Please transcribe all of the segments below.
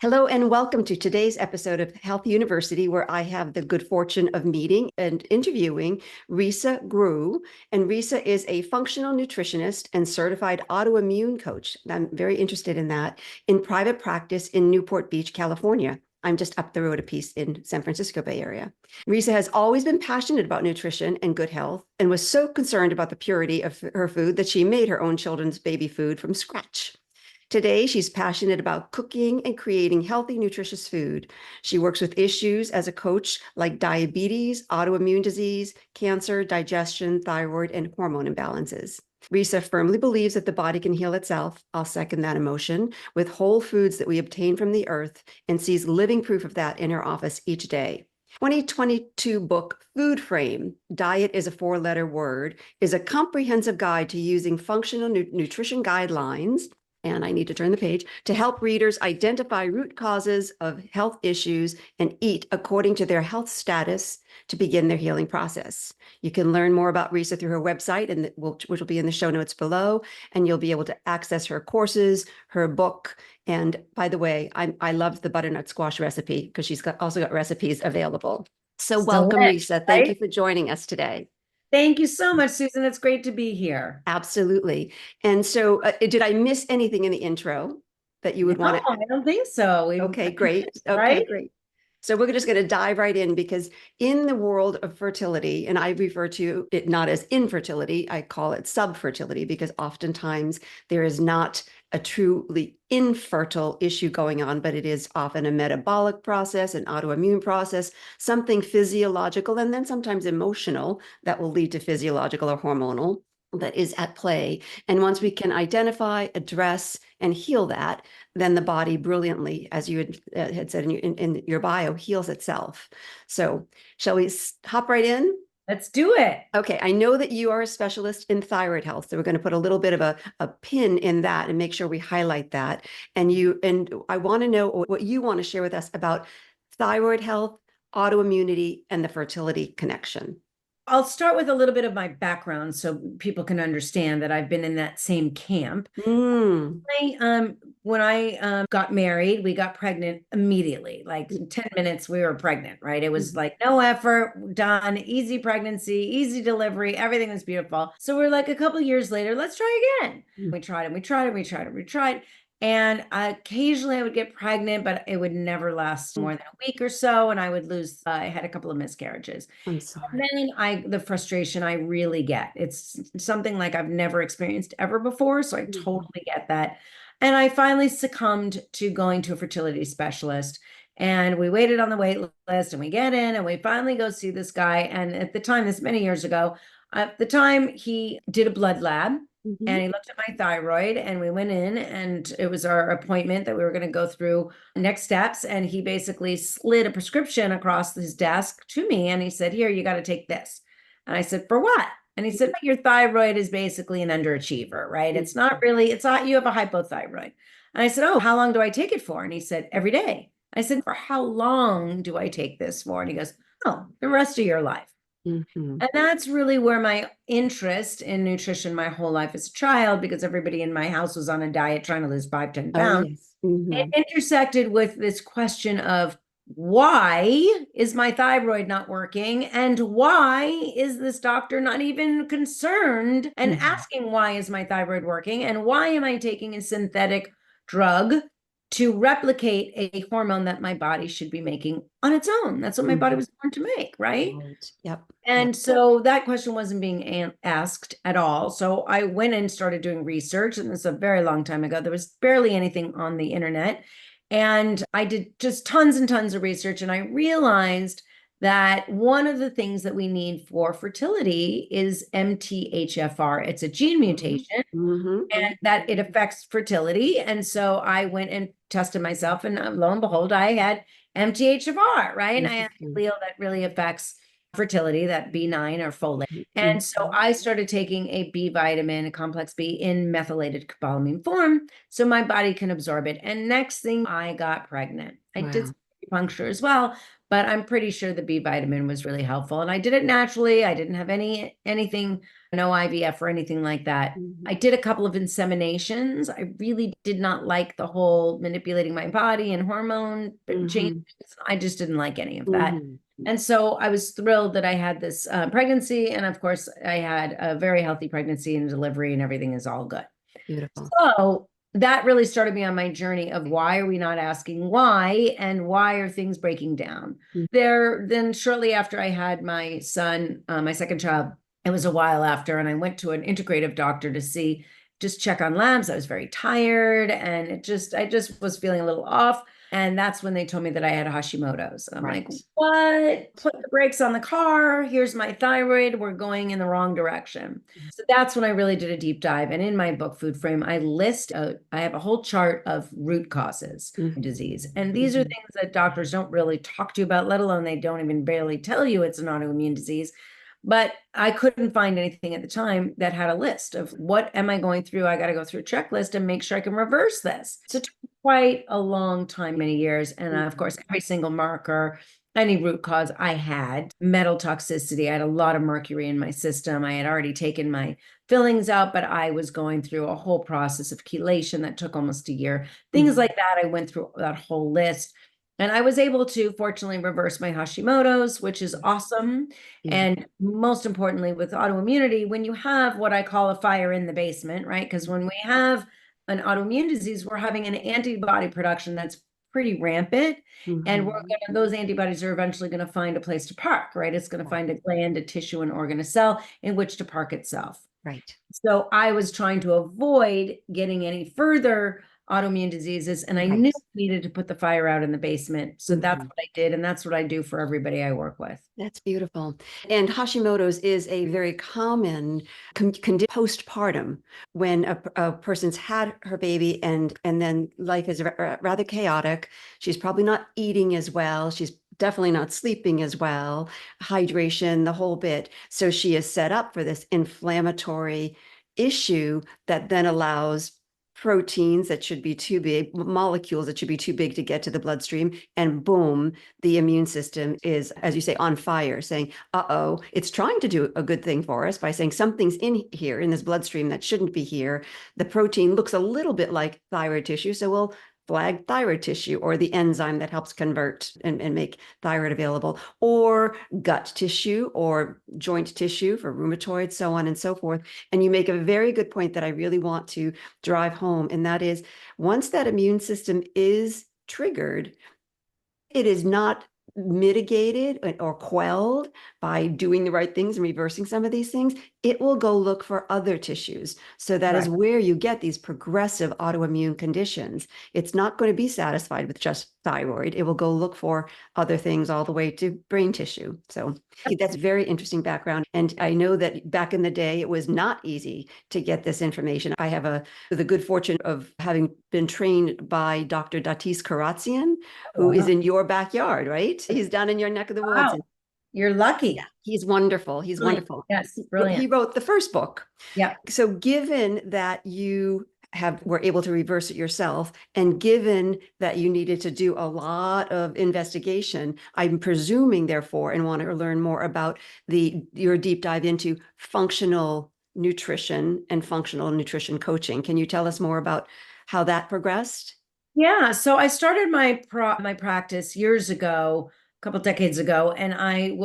Hello and welcome to today's episode of Health University, where I have the good fortune of meeting and interviewing Risa Grew. And Risa is a functional nutritionist and certified autoimmune coach. I'm very interested in that in private practice in Newport Beach, California. I'm just up the road a piece in San Francisco Bay Area. Risa has always been passionate about nutrition and good health and was so concerned about the purity of her food that she made her own children's baby food from scratch. Today, she's passionate about cooking and creating healthy, nutritious food. She works with issues as a coach like diabetes, autoimmune disease, cancer, digestion, thyroid, and hormone imbalances. Risa firmly believes that the body can heal itself. I'll second that emotion with whole foods that we obtain from the earth and sees living proof of that in her office each day. 2022 book, Food Frame, Diet is a Four-Letter Word, is a comprehensive guide to using functional nutrition guidelines, and I need to turn the page, to help readers identify root causes of health issues and eat according to their health status to begin their healing process. You can learn more about Risa through her website, which will be in the show notes below, and you'll be able to access her courses, her book. And by the way, I love the butternut squash recipe because she's also got recipes available. So welcome, Risa. Thank you for joining us today. Thank you so much, Susan. It's great to be here. Absolutely. And so did I miss anything in the intro that you would want to? I don't think so. Okay, great. Okay, right? great. So we're just going to dive right in because in the world of fertility, and I refer to it not as infertility, I call it subfertility because oftentimes there is not a truly infertile issue going on, but it is often a metabolic process, an autoimmune process, something physiological, and then sometimes emotional that will lead to physiological or hormonal that is at play. And once we can identify, address, and heal that, then the body brilliantly, as you had said in your bio, heals itself. So shall we hop right in? Let's do it. Okay, I know that you are a specialist in thyroid health, so we're going to put a little bit of a pin in that and make sure we highlight that. And I want to know what you want to share with us about thyroid health, autoimmunity, and the fertility connection. I'll start with a little bit of my background so people can understand that I've been in that same camp. When I got married, we got pregnant immediately. Like 10 minutes, we were pregnant, right? It was like no effort, done, easy pregnancy, easy delivery, everything was beautiful. So we're like a couple of years later, let's try again. We tried and we tried and we tried and we tried. And occasionally I would get pregnant, but it would never last more than a week or so. And I would lose, I had a couple of miscarriages. I'm sorry. And then the frustration I really get, it's something like I've never experienced ever before. So I totally get that. And I finally succumbed to going to a fertility specialist. And we waited on the wait list and we get in and we finally go see this guy. And at the time, this many years ago, at the time he did a blood lab. And he looked at my thyroid and we went in and it was our appointment that we were going to go through next steps. And he basically slid a prescription across his desk to me. And he said, here, you got to take this. And I said, for what? And he said, your thyroid is basically an underachiever, right? It's not really, it's not, you have a hypothyroid. And I said, oh, how long do I take it for? And he said, every day. I said, for how long do I take this for? And he goes, oh, the rest of your life. And that's really where my interest in nutrition my whole life as a child, because everybody in my house was on a diet trying to lose 5-10 pounds. It intersected with this question of why is my thyroid not working? And why is this doctor not even concerned and asking why is my thyroid working? And why am I taking a synthetic drug to replicate a hormone that my body should be making on its own? That's what my body was born to make, right? Yep. And so that question wasn't being asked at all. So I went and started doing research, and this is a very long time ago. There was barely anything on the internet. And I did just tons and tons of research, and I realized that one of the things that we need for fertility is MTHFR. It's a gene mutation, and that it affects fertility. And so I went and tested myself, and lo and behold, I had MTHFR, right? And I had a allele that really affects fertility, that B9 or folate. And so I started taking a B vitamin, a complex B in methylated cobalamin form, so my body can absorb it. And next thing, I got pregnant. I did acupuncture as well, but I'm pretty sure the B vitamin was really helpful. And I did it naturally. I didn't have anything, no IVF or anything like that. Mhm. I did a couple of inseminations. I really did not like the whole manipulating my body and hormone changes. Mhm. I just didn't like any of that. Mhm. And so I was thrilled that I had this pregnancy. And of course, I had a very healthy pregnancy and delivery, and everything is all good. Beautiful. So that really started me on my journey of why are we not asking why, and why are things breaking down? Mhm. Then shortly after I had my son, my second child, it was a while after, and I went to an integrative doctor to just check on labs. I was very tired, and I just was feeling a little off. And that's when they told me that I had Hashimoto's. And I'm like, Right. what? Put the brakes on the car. Here's my thyroid. We're going in the wrong direction. So that's when I really did a deep dive. And in my book, Food Frame, I have a whole chart of root causes Mhm. of disease. And these are Mhm. things that doctors don't really talk to you about, let alone they don't even barely tell you it's an autoimmune disease. But I couldn't find anything at the time that had a list of what am I going through? I got to go through a checklist and make sure I can reverse this. So it took quite a long time, many years. And of course, every single marker, any root cause I had, metal toxicity. I had a lot of mercury in my system. I had already taken my fillings out, but I was going through a whole process of chelation that took almost a year. Things Mhm. like that. I went through that whole list. And I was able to fortunately reverse my Hashimoto's, which is awesome. Beautiful. And most importantly, with autoimmunity, when you have what I call a fire in the basement, right? Because when we have an autoimmune disease, we're having an antibody production that's pretty rampant. And Mhm. those antibodies are eventually going to find a place to park, right? It's going to Right. find a gland, a tissue, an organ, a cell in which to park itself. Right. So I was trying to avoid getting any further autoimmune diseases, and I knew Right. I needed to put the fire out in the basement. So that's Mhm. what I did, and that's what I do for everybody I work with. That's beautiful. And Hashimoto's is a very common condition postpartum when a person's had her baby and then life is rather chaotic. She's probably not eating as well. She's definitely not sleeping as well, hydration, the whole bit. So she is set up for this inflammatory issue that then allows proteins that should be too big, molecules that should be too big to get to the bloodstream, and boom, the immune system is, as you say, on fire, saying, uh-oh, it's trying to do a good thing for us by saying something's in here in this bloodstream that shouldn't be here. The protein looks a little bit like thyroid tissue, so we'll flag thyroid tissue or the enzyme that helps convert and make thyroid available, or gut tissue or joint tissue for rheumatoid, so on and so forth. And you make a very good point that I really want to drive home, and that is once that immune system is triggered, it is not mitigated or quelled by doing the right things and reversing some of these things, it will go look for other tissues. So that is Right. where you get these progressive autoimmune conditions. It's not going to be satisfied with just thyroid. It will go look for other things all the way to brain tissue. So that's very interesting background. And I know that back in the day, it was not easy to get this information. I have the good fortune of having been trained by Dr. Datis Karatsian, who is Wow. in your backyard, right? He's down in your neck of the woods. Wow. And You're yeah, lucky. he's wonderful. He's Brilliant. wonderful. Yes, He brilliant. wrote the first book. Yeah. So given that you were able to reverse it yourself, and given that you needed to do a lot of investigation, I'm presuming, therefore, and want to learn more about your deep dive into functional nutrition and functional nutrition coaching. Can you tell us more about how that progressed? Yeah. So I started my practice years ago, a couple decades ago, and I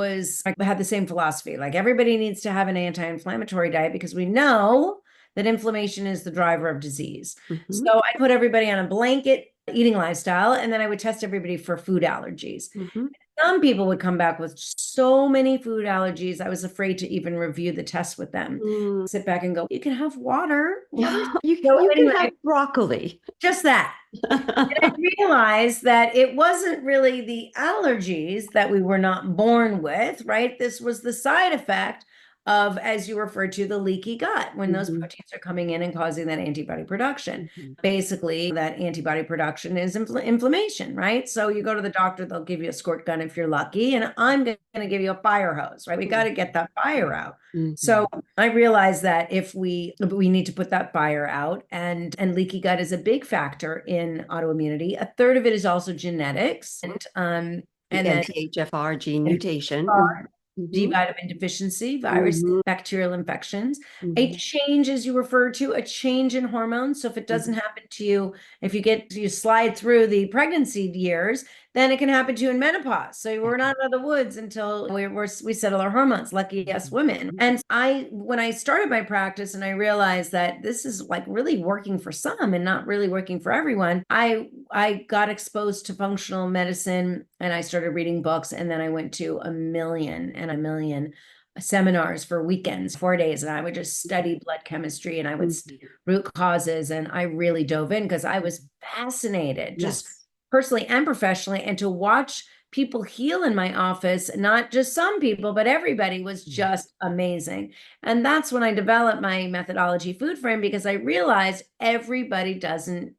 had the same philosophy. Like everybody needs to have an anti-inflammatory diet because we know that inflammation is the driver of disease. Mhm. So I put everybody on a blanket eating lifestyle, and then I would test everybody for food allergies. Mhm. Some people would come back with so many food allergies. I was afraid to even review the test with them. Mm. Sit back and go, you can have water. Water. You So you can have anyway, broccoli. just that. I realized that it wasn't really the allergies that we were not born with, right? This was the side effect of, as you referred to, the leaky gut, when those Mhm. proteins are coming in and causing that antibody production. Mhm. Basically, that antibody production is inflammation, right? So you go to the doctor, they'll give you a squirt gun if you're lucky, and I'm going to give you a fire hose, right? We got to get that fire out. So Mhm. I realized that if we need to put that fire out, and leaky gut is a big factor in autoimmunity. A third of it is also genetics, and The And then NTHFR gene mutation. D Mhm, vitamin deficiency, virus, mhm, bacterial infections, a mhm, change, as you referred to, a change in hormones. So if it doesn't mhm. happen to you, if you slide through the pregnancy years, then it can happen to you in menopause. So we're not out of the woods until we settle our hormones. Lucky us women. And when I started my practice and I realized that this is like really working for some and not really working for everyone, I got exposed to functional medicine and I started reading books, and then I went to a million seminars for weekends, 4 days, and I would just study blood chemistry and I would Mhm. root causes, and I really dove in because I was fascinated, just Yes. personally and professionally, and to watch people heal in my office, not just some people, but everybody, was Mhm. just amazing. And that's when I developed my methodology food frame, because I realized everybody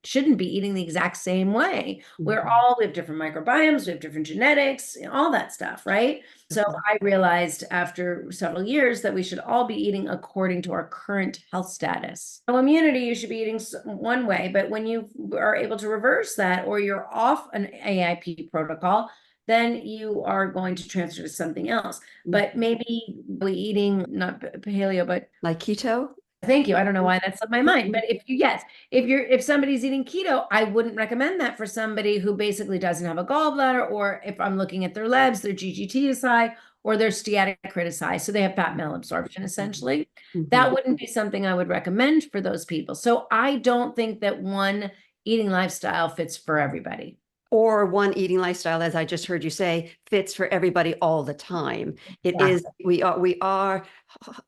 shouldn't be eating the exact same way. Mhm. We have different microbiomes, we have different genetics, all that stuff, right? So Mhm. I realized after several years that we should all be eating according to our current health status. So immunity, you should be eating one way, but when you are able to reverse that, or you're off an AIP protocol, then you are going to transfer to something else. But Mhm. maybe we eating not paleo, but Like keto? thank you. I don't know why that slipped my mind, but if somebody's eating keto, I wouldn't recommend that for somebody who basically doesn't have a gallbladder, or if I'm looking at their labs, their GGT is high or their steatocrit is high, so they have fat malabsorption essentially. That Mhm. wouldn't be something I would recommend for those people. So I don't think that one eating lifestyle fits for everybody. Or one eating lifestyle, as I just heard you say, fits for everybody all the time. It is, Exactly. we are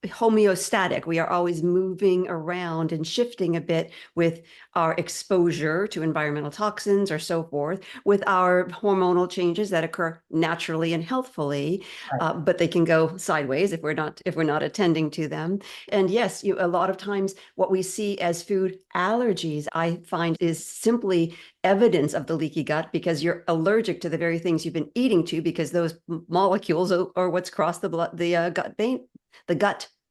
homeostatic. We are always moving around and shifting a bit with our exposure to environmental toxins or so forth, with our hormonal changes that occur naturally and healthfully, Right. but they can go sideways if we're not attending to them. And yes, a lot of times what we see as food allergies, I find, is simply evidence of the leaky gut, because you're allergic to the very things you've been eating to, because those molecules are what's crossed the gut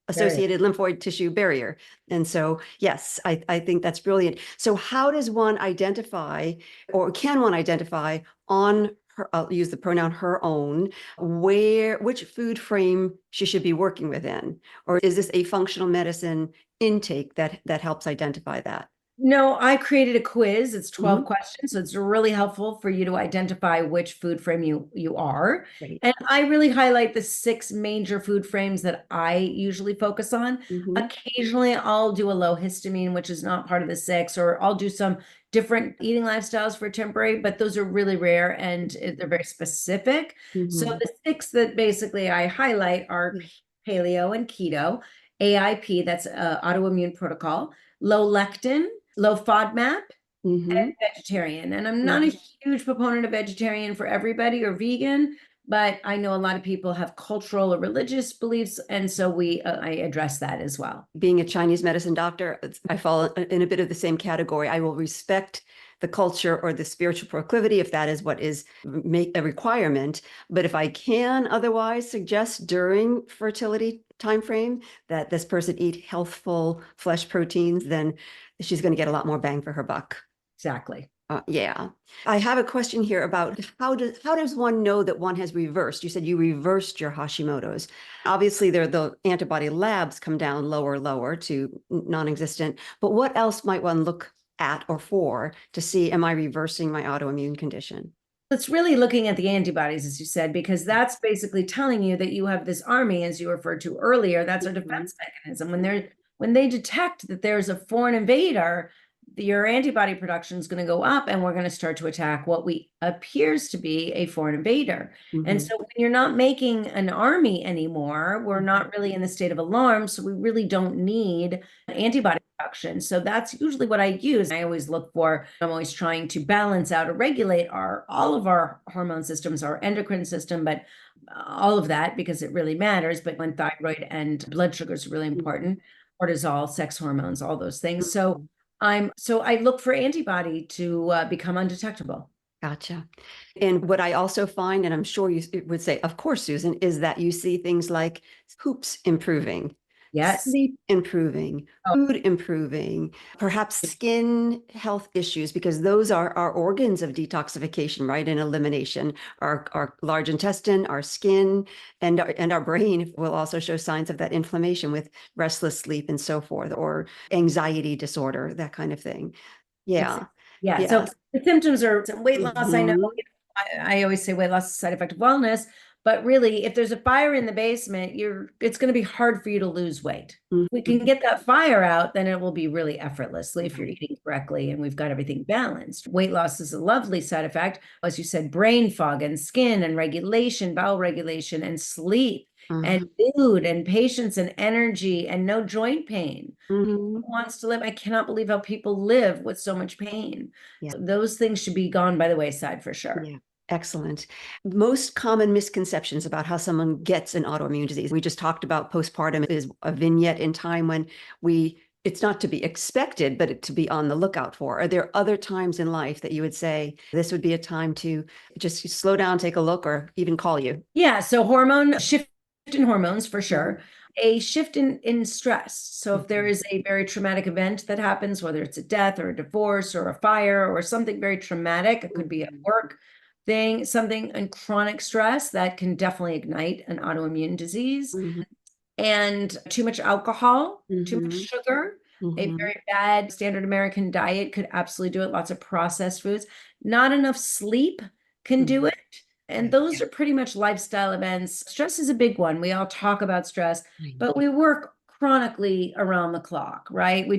Very. associated lymphoid tissue barrier. And so, yes, I think that's brilliant. So how does one identify, or can one identify on her, I'll use the pronoun her own, which food frame she should be working within? Or is this a functional medicine intake that helps identify that? No, I created a quiz. It's 12 Mhm. questions, so it's really helpful for you to identify which food frame you are. Great. And I really highlight the 6 major food frames that I usually focus on. Mhm. Occasionally, I'll do a low histamine, which is not part of the 6, or I'll do some different eating lifestyles for temporary, but those are really rare and they're very specific. So Mhm. the 6 that basically I highlight are paleo and keto, AIP, that's autoimmune protocol, low lectin, low FODMAP, and Mhm. vegetarian. And I'm not a Mhm. huge proponent of vegetarian for everybody, or vegan, but I know a lot of people have cultural or religious beliefs, and so I address that as well. Being a Chinese medicine doctor, I fall in a bit of the same category. I will respect the culture or the spiritual proclivity if that is what is make a requirement. But if I can otherwise suggest during fertility timeframe that this person eat healthful flesh proteins, then she's going to get a lot more bang for her buck. Exactly. Yeah. I have a question here about how does one know that one has reversed? You said you reversed your Hashimoto's. Obviously, the antibody labs come down lower to non-existent. But what else might one look at or for to see, am I reversing my autoimmune condition? It's really looking at the antibodies, as you said, because that's basically telling you that you have this army, as you referred to earlier. That's our Mhm. defense mechanism. When they detect that there's a foreign invader, your antibody production is going to go up, and we're going to start to attack what we appears to be a foreign invader. And Mhm. so when you're not making an army anymore, we're Mhm. not really in the state of alarm, so we really don't need antibody production. So that's usually what I use. I always look for, I'm always trying to balance out or regulate all of our hormone systems, our endocrine system, but all of that, because it really matters. But when thyroid and blood sugar is really Mhm. important, cortisol, sex hormones, all those things. So Mhm. I look for antibody to become undetectable. Gotcha. And what I also find, and I'm sure you would say, of course, Susan, is that you see things like hoops improving. Yes. sleep improving, Oh, food improving, perhaps skin health issues, because those are our organs of detoxification, right? And elimination. Our large intestine, our skin, and our brain will also show signs of that inflammation with restless sleep and so forth, or anxiety disorder, that kind of thing. Ex- Yeah. Yeah. So Yeah. the symptoms are weight loss. I know Mhm. I always say weight loss is a side effect of wellness, but really, if there's a fire in the basement, it's going to be hard for you to lose weight. If we can Mhm. get that fire out, then it will be really effortlessly if you're Right. eating correctly and we've got everything balanced. Weight loss is a lovely side effect. As you said, brain fog and skin and regulation, bowel regulation and sleep and Mhm. mood and patience and energy and no joint pain. Mhm. Wants to live. I cannot believe how people live with so much pain. Yeah. Those things should be gone by the wayside for sure. Yeah. Excellent. Most common misconceptions about how someone gets an autoimmune disease. We just talked about postpartum is a vignette in time when it's not to be expected, but to be on the lookout for. Are there other times in life that you would say this would be a time to just slow down, take a look, or even call you? Yeah, so hormone shift in hormones for Mhm. sure. A shift in stress. So if there Mhm. is a very traumatic event that happens, whether it's a death or a divorce or a fire or something very traumatic, it could be a Mhm. work thing, something in chronic stress that can definitely ignite an autoimmune disease. Mhm. And too much alcohol, too much Mhm. sugar. A Mhm. very bad standard American diet could absolutely do it. Lots of processed foods. Not enough sleep can do Mhm. it. And Right. those are pretty much lifestyle events. Stress is a big one. We all talk about stress, Right. but we work chronically around the clock, right? We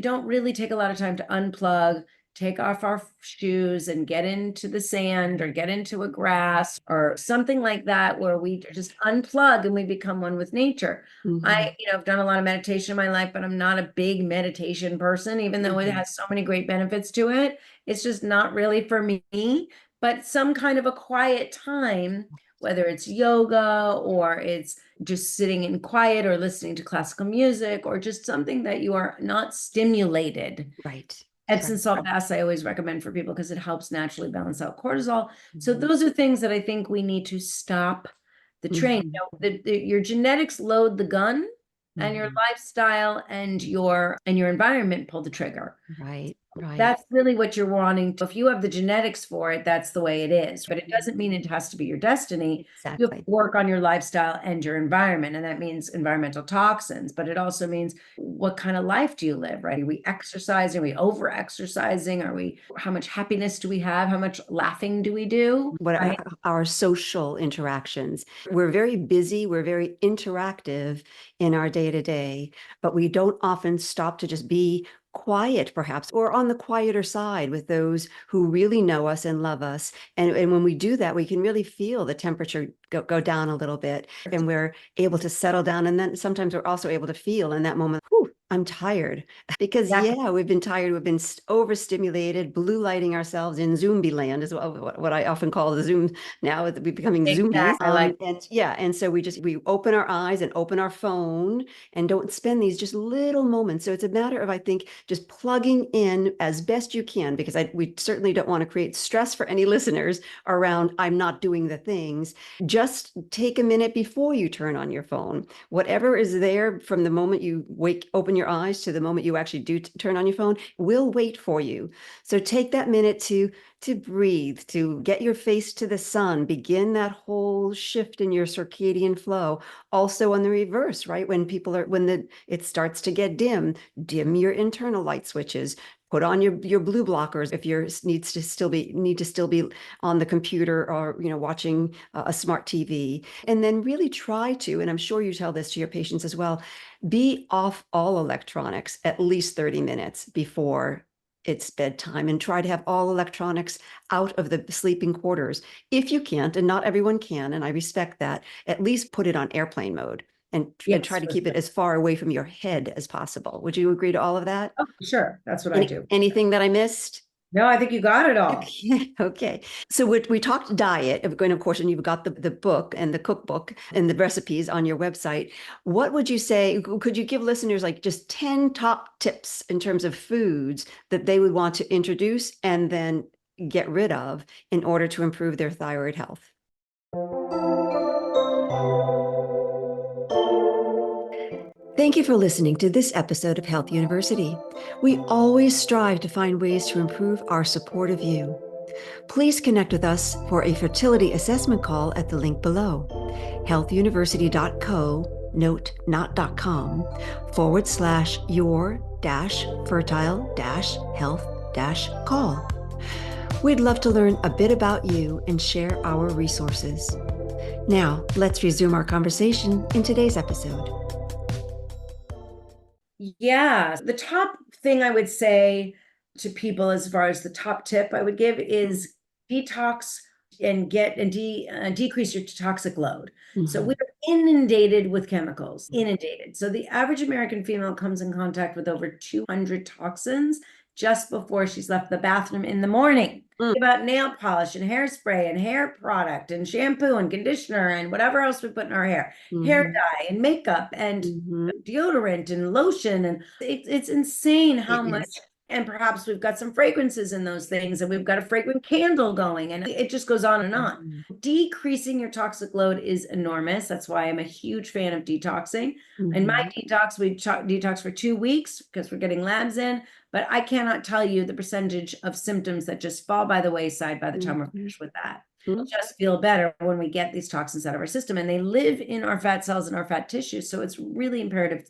don't really take a lot of time to unplug, take off our shoes and get into the sand or get into a grass or something like that where we just unplug and we become one with nature. Mhm. I've done a lot of meditation in my life, but I'm not a big meditation person, even though it Mhm. has so many great benefits to it. It's just not really for me. But some kind of a quiet time, whether it's yoga or it's just sitting in quiet or listening to classical music or just something that you are not stimulated. Right. Epsom Right. salt baths I always recommend for people because it helps naturally balance out cortisol. So Mhm. those are things that I think we need to stop the train. Mhm. Your genetics load the gun, and your Mhm. lifestyle and your environment pull the trigger. Right. Right. That's really what you're wanting to. If you have the genetics for it, that's the way it is. But it Mhm. doesn't mean it has to be your destiny. You have to Exactly. work on your lifestyle and your environment. And that means environmental toxins, but it also means what kind of life do you live, right? Are we exercising? Are we over exercising? How much happiness do we have? How much laughing do we do? What Right. our social interactions. We're very busy, we're very interactive in our day to day, but we don't often stop to just be quiet, perhaps, or on the quieter side with those who really know us and love us. And when we do that, we can really feel the temperature go down a little bit and we're able to settle down. And then sometimes we're also able to feel in that moment, whew, I'm tired. Because Exactly. yeah, we've been tired, we've been overstimulated, blue lighting ourselves in Zombie land is what I often call the Zoom now. We're becoming zoomies. Exactly. I like And yeah, and so we open our eyes and open our phone and don't spend these just little moments. So it's a matter of, I think, just plugging in as best you can, because we certainly don't want to create stress for any listeners around I'm not doing the things. Just take a minute before you turn on your phone. Whatever is there from the moment you open your eyes to the moment you actually do turn on your phone will wait for you. So take that minute to breathe, to get your face to the sun, begin that whole shift in your circadian flow. Also on the reverse, right? When it starts to get dim your internal light switches. Put on your blue blockers if you need to still be on the computer or watching a smart TV. And then really try to, and I'm sure you tell this to your patients as well, be off all electronics at least 30 minutes before it's bedtime, and try to have all electronics out of the sleeping quarters. If you can't, and not everyone can, and I respect that, at least put it on airplane mode and try yes, to for keep it sure. as far away from your head as possible. Would you agree to all of that? Oh, for sure. That's what I do. Anything that I missed? No, I think you got it all. Okay. Okay. So we talked diet, and of course, and you've got the book and the cookbook and the recipes on your website. What would you say? Could you give listeners like just 10 top tips in terms of foods that they would want to introduce and then get rid of in order to improve their thyroid health? Thank you for listening to this episode of Health University. We always strive to find ways to improve our support of you. Please connect with us for a fertility assessment call at the link below, healthuniversity.co, note not .com, /your-fertile-health-call. We'd love to learn a bit about you and share our resources. Now, let's resume our conversation in today's episode. Yeah, the top thing I would say to people, as far as the top tip I would give, is detox and decrease your toxic load. So we're inundated with chemicals, inundated. So the average American female comes in contact with over 200 toxins just before she's left the bathroom in the morning. About nail polish and hairspray and hair product and shampoo and conditioner and whatever else we put in our hair, hair dye and makeup and deodorant and lotion. And it's insane how much. And perhaps we've got some fragrances in those things, and we've got a fragrant candle going, and it just goes on and on. Decreasing your toxic load is enormous. That's why I'm a huge fan of detoxing. In my detox, we detox for 2 weeks because we're getting labs in, but I cannot tell you the percentage of symptoms that just fall by the wayside by the time we're finished with that. We'll just feel better when we get these toxins out of our system, and they live in our fat cells and our fat tissue. So it's really imperative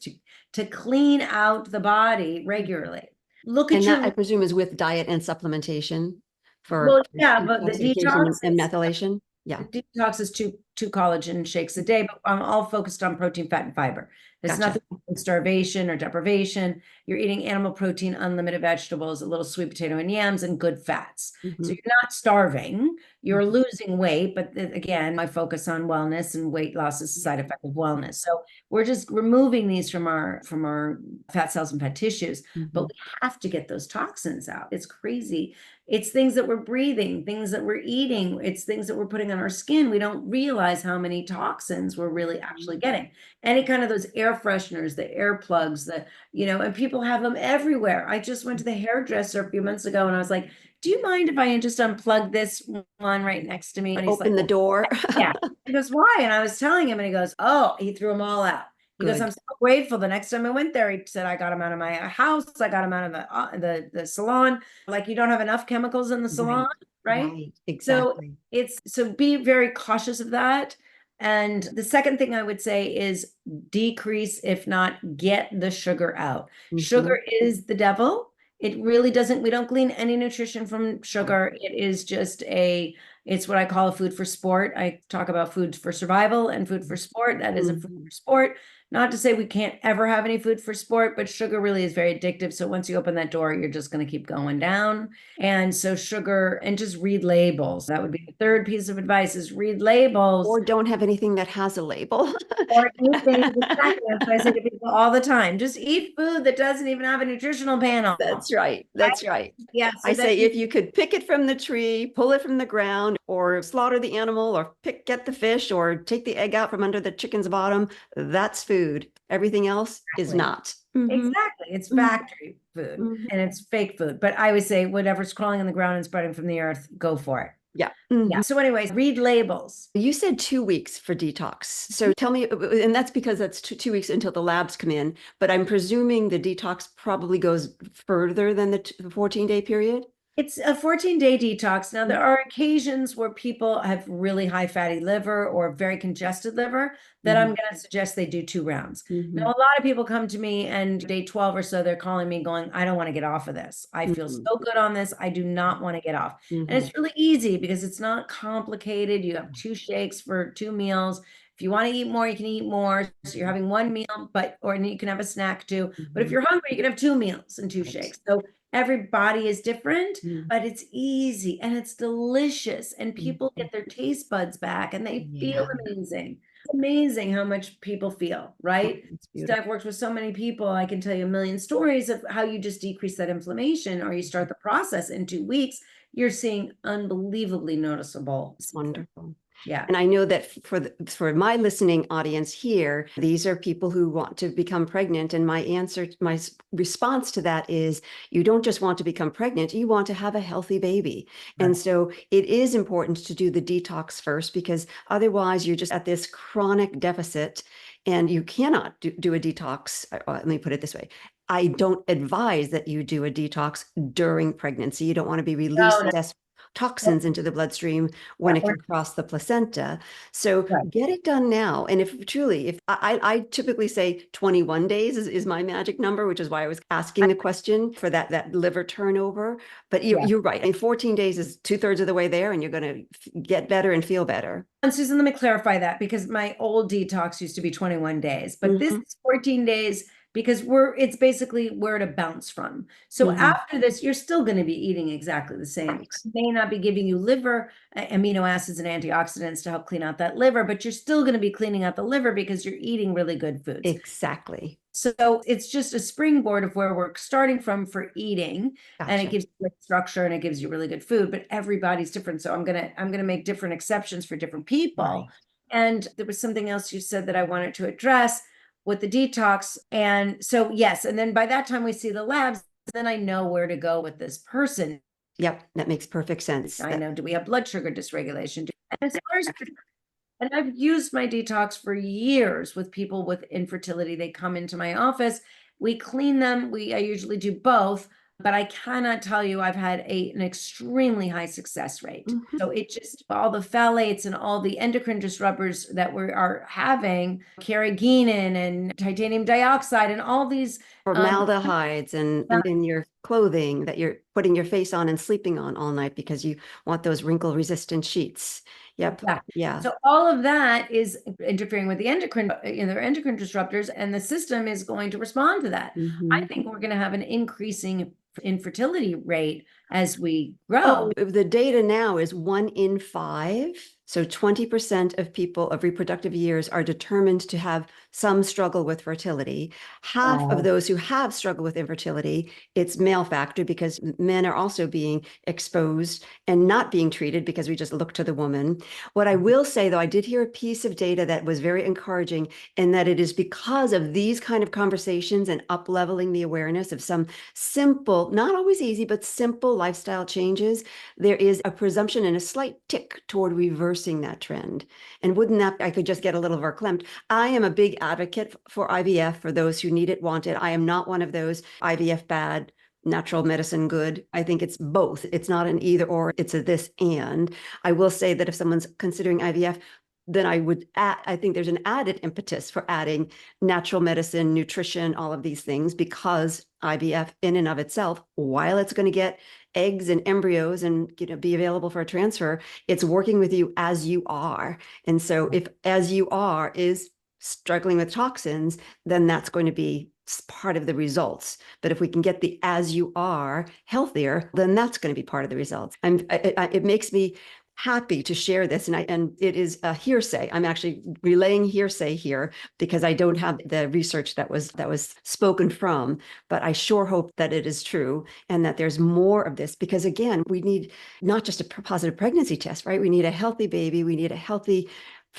to clean out the body regularly. And that, I presume, is with diet and supplementation for but the detox and methylation. Yeah, the detox is two collagen shakes a day, but I'm all focused on protein, fat, and fiber. There's nothing like starvation or deprivation. You're eating animal protein, unlimited vegetables, a little sweet potato and yams, and good fats. So you're not starving. You're losing weight, but again, I focus on wellness, and weight loss is a side effect of wellness. So we're just removing these from our fat cells and fat tissues, but we have to get those toxins out. It's crazy. It's things that we're breathing, things that we're eating. It's things that we're putting on our skin. We don't realize how many toxins we're really actually getting. Any kind of those air fresheners, the air plugs, and people have them everywhere. I just went to the hairdresser a few months ago, and I was like, do you mind if I just unplug this one right next to me? And he's open the door. Yeah. He goes, why? And I was telling him, and he goes, oh, he threw them all out. He goes, I'm so grateful. The next time I went there, he said, I got him out of my house. I got him out of the salon. Like, you don't have enough chemicals in the salon, right? Exactly. So be very cautious of that. And the second thing I would say is decrease, if not get the sugar out. Sugar is the devil. It really doesn't, we don't glean any nutrition from sugar. It is just it's what I call a food for sport. I talk about food for survival and food for sport. That is a food for sport. Not to say we can't ever have any food for sport, but sugar really is very addictive. So once you open that door, you're just going to keep going down. And so sugar, and just read labels. That would be the third piece of advice, is read labels. Or don't have anything that has a label. Or anything. I say to people all the time, just eat food that doesn't even have a nutritional panel. That's right. That's right. Yeah. So I say, if you could pick it from the tree, pull it from the ground, or slaughter the animal, or get the fish, or take the egg out from under the chicken's bottom, that's food. Everything else is not. Exactly. It's factory food and it's fake food. But I would say whatever's crawling on the ground and spreading from the earth, go for it. Yeah. Yeah. So anyways, read labels. You said 2 weeks for detox. So tell me, and that's because that's 2 weeks until the labs come in, but I'm presuming the detox probably goes further than the 14-day period? It's a 14-day detox. Now, there are occasions where people have really high fatty liver or very congested liver that I'm going to suggest they do 2 rounds. Now, a lot of people come to me, and day 12 or so, they're calling me going, I don't want to get off of this. I feel so good on this. I do not want to get off. And it's really easy because it's not complicated. You have 2 shakes for 2 meals. If you want to eat more, you can eat more. So you're having 1 meal, or you can have a snack too. But if you're hungry, you can have 2 meals and 2 shakes. So every body is different, but it's easy and it's delicious, and people get their taste buds back and they feel amazing. It's amazing how much people feel, right? I've worked with so many people. I can tell you a million stories of how you just decrease that inflammation, or you start the process in 2 weeks. You're seeing unbelievably noticeable. It's wonderful. Yeah. And I know that for my listening audience here, these are people who want to become pregnant. And my response to that is, you don't just want to become pregnant, you want to have a healthy baby. Right. And so it is important to do the detox first, because otherwise you're just at this chronic deficit. And you cannot do a detox. Let me put it this way. I don't advise that you do a detox during pregnancy. You don't want to be No, releasing no. toxins into the bloodstream Yeah, when it can cross the placenta. So right. get it done now. And if truly, if I typically say 21 days is my magic number, which is why I was asking the question for that liver turnover. But Yeah. you're right. I mean, 14 days is 2/3 of the way there, and you're going to get better and feel better. And Susan, let me clarify that because my old detox used to be 21 days, but this Hmm. is 14 days because it's basically where to bounce from. So Hmm. after this, you're still going to be eating exactly the same. Right. It may not be giving you liver amino acids and antioxidants to help clean out that liver, but you're still going to be cleaning out the liver because you're eating really good foods. Exactly. So it's just a springboard of where we're starting from for eating, and it Gotcha. gives you good structure and it gives you really good food, but everybody's different. So I'm gonna make different exceptions for different people. Right. And there was something else you said that I wanted to address with the detox. And so yes, and then by that time we see the labs, then I know where to go with this person. Yep, that makes perfect sense. I know, do we have blood sugar dysregulation? And as far as and I've used my detox for years with people with infertility. They come into my office, we clean them. I usually do both, but I cannot tell you I've had an extremely high success rate. Mhm. So it just all the phthalates and all the endocrine disruptors that we are having, carrageenan and titanium dioxide and all these Formaldehydes and in your clothing that you're putting your face on and sleeping on all night because you want those wrinkle resistant sheets. Yep. exactly. Yeah. So all of that is interfering with the endocrine, their endocrine disruptors, and the system is going to respond to that. I Mhm. think we're going to have an increasing infertility rate as we grow. Oh, the data now is 1 in 5. So 20% of people of reproductive years are determined to have some struggle with fertility. Half of Wow. those who have struggled with infertility, it's male factor because men are also being exposed and not being treated because we just look to the woman. What I will say, though, I did hear a piece of data that was very encouraging, and that it is because of these kind of conversations and up-leveling the awareness of some simple, not always easy, but simple lifestyle changes, there is a presumption and a slight tick toward reversing that trend. And wouldn't that, I could just get a little verklempt. I am a big advocate for IVF for those who need it, want it. I am not one of those IVF bad, natural medicine good. I think it's both. It's not an either or, it's a this and. I will say that if someone's considering IVF, then I think there's an added impetus for adding natural medicine, nutrition, all of these things, because IVF in and of itself, while it's going to get eggs and embryos and be available for a transfer, it's working with you as you are. And so if as you are is struggling with toxins, then that's going to be part of the results. But if we can get the as you are healthier, then that's going to be part of the results. It makes me happy to share this, and it is a hearsay. I'm actually relaying hearsay here because I don't have the research that was spoken from, but I sure hope that it is true and that there's more of this, because again, we need not just a positive pregnancy test, right? We need a healthy baby, we need a healthy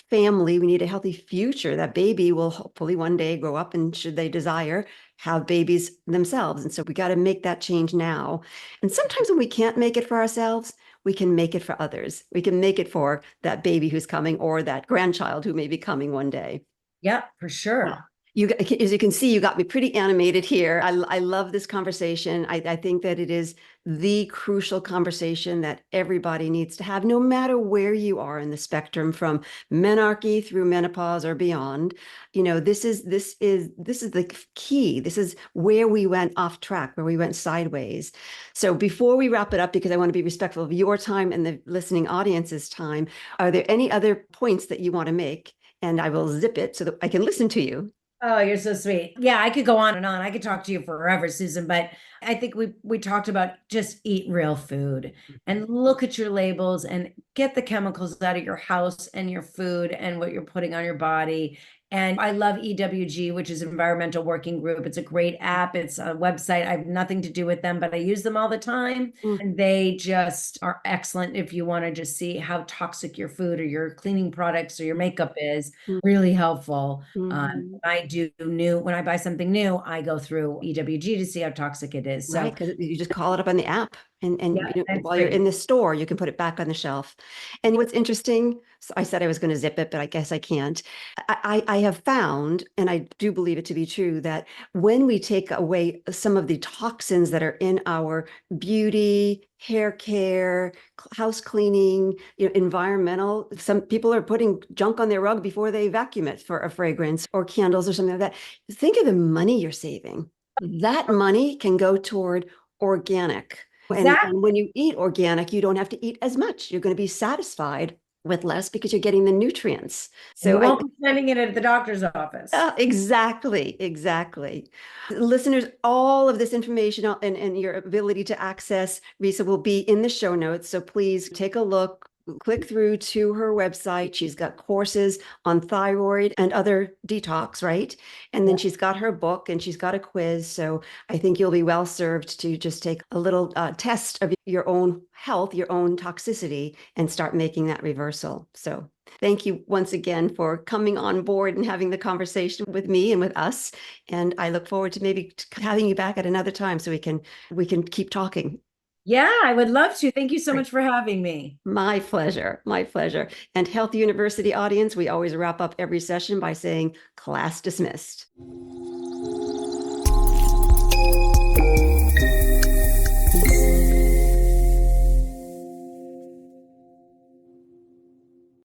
family, we need a healthy future. That baby will hopefully one day grow up and, should they desire, have babies themselves. And so we got to make that change now. And sometimes when we can't make it for ourselves, we can make it for others. We can make it for that baby who's coming or that grandchild who may be coming one day. Yeah, for sure. As you can see, you got me pretty animated here. I love this conversation. I think that it is the crucial conversation that everybody needs to have, no matter where you are in the spectrum, from menarche through menopause or beyond. This is the key. This is where we went off track, where we went sideways. So before we wrap it up, because I want to be respectful of your time and the listening audience's time, are there any other points that you want to make? And I will zip it so that I can listen to you. Oh, you're so sweet. Yeah, I could go on and on. I could talk to you forever, Susan, but I think we talked about just eat real food and look at your labels and get the chemicals out of your house and your food and what you're putting on your body. And I love EWG, which is Environmental Working Group. It's a great app. It's a website. I have nothing to do with them, but I use them all the time. Mm, And they just are excellent if you want to just see how toxic your food or your cleaning products or your makeup is. mm, Really helpful. mhm. When I buy something new, I go through EWG to see how toxic it is. Right, So because you just call it up on the app And Yeah, that's while you're great. in the store, you can put it back on the shelf. And what's interesting, so I said I was going to zip it, but I guess I can't. I have found, and I do believe it to be true, that when we take away some of the toxins that are in our beauty, hair care, house cleaning, environmental, some people are putting junk on their rug before they vacuum it for a fragrance or candles or something like that. Think of the money you're saving. That money can go toward organic. And Exactly. when you eat organic, you don't have to eat as much. You're going to be satisfied with less because you're getting the nutrients. And So you won't be spending it at the doctor's office. exactly, exactly. Listeners, all of this information and your ability to access Risa will be in the show notes. So please take a look, click through to her website. She's got courses on thyroid and other detox, right? And then Yeah. she's got her book and she's got a quiz. So I think you'll be well served to just take a little test of your own health, your own toxicity, and start making that reversal. So thank you once again for coming on board and having the conversation with me and with us. And I look forward to maybe having you back at another time so we can keep talking. Yeah, I would love to. Thank you so Great. much for having me. My pleasure. My pleasure. And Health University audience, we always wrap up every session by saying class dismissed.